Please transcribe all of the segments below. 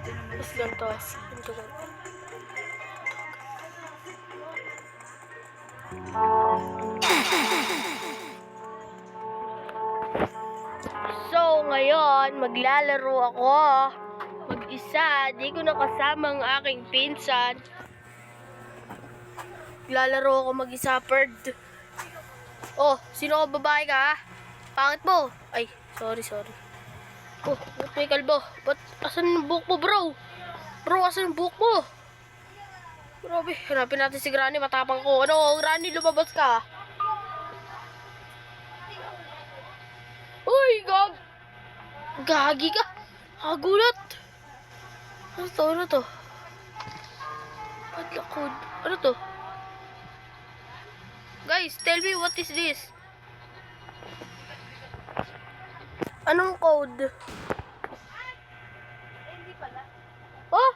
Mas ganito. Ganito. So, ngayon, maglalaro ako. Mag-isa. Di ko nakasama ang aking pinsan. Maglalaro ako mag-isa, Perd. Oh, sino ka, babae ka, ha? Pangit mo. Ay, sorry. Oh, ba't may kalbo? Ba't, asan yung buhok mo, bro? Bro, asan yung buhok mo? Grabe, hanapin natin si Granny, matapang ko. Ano, Granny, lumabas ka. Uy, gagi ka. Hagulat. Ano to? Padlakod. Ano to? Guys, tell me what is this? Anong code? Hindi pala. Oh!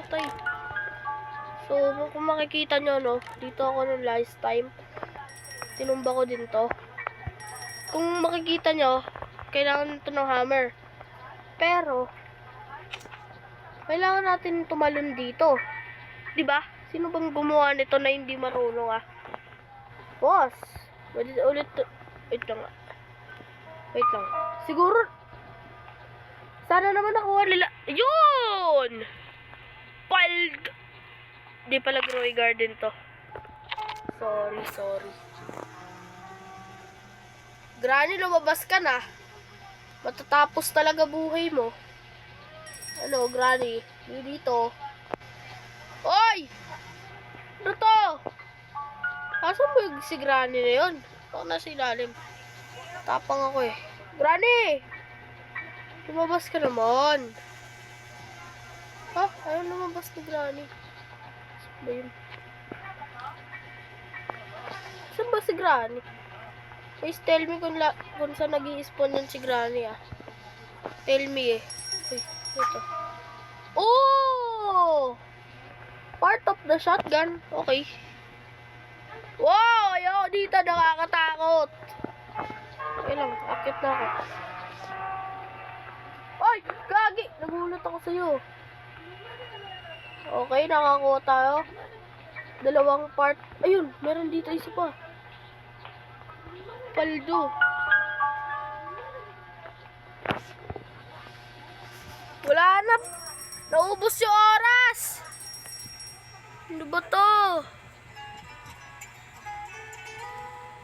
Patay. So, kung makikita nyo, no, dito ako nung last time. Tinumba ko din to. Kung makikita nyo, kailangan ito ng hammer. Pero, kailangan natin tumalon dito. Diba? Sino bang gumawa nito na hindi marunong, ah? Boss! Ulit. Wait lang. Siguro, sana naman nakuha nila. Yun! Di pala Growy Garden to. Sorry. Granny, lumabas ka na. Matatapos talaga buhay mo. Ano, Granny? Dito. Oy! Ano to? Asan mo yung si Granny na yun? Ako nasa ilalim. Tapang ako eh. Granny! Lumabas ka naman. Ha? Ayaw lumabas ni Granny. Saan ba yun? Saan ba si Granny? Please tell me kung saan nag-i-spawn yun si Granny, ah. Tell me eh. Uy, ito. Oh! Part of the shotgun. Okay. Wow! Ayaw dito. Nakakatakot. Okay lang. Akit na ako. Ay! Gagi! Nagulat ako sa'yo. Okay, nakakuha tayo. 2 part. Ayun, meron dito isa pa. Paldo. Wala na. Naubos yung oras. Ano ba to?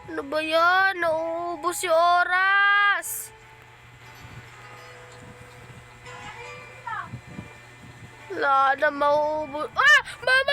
Ano ba yan? Naubos yung oras. Wala na, maubos. Ah! Mama!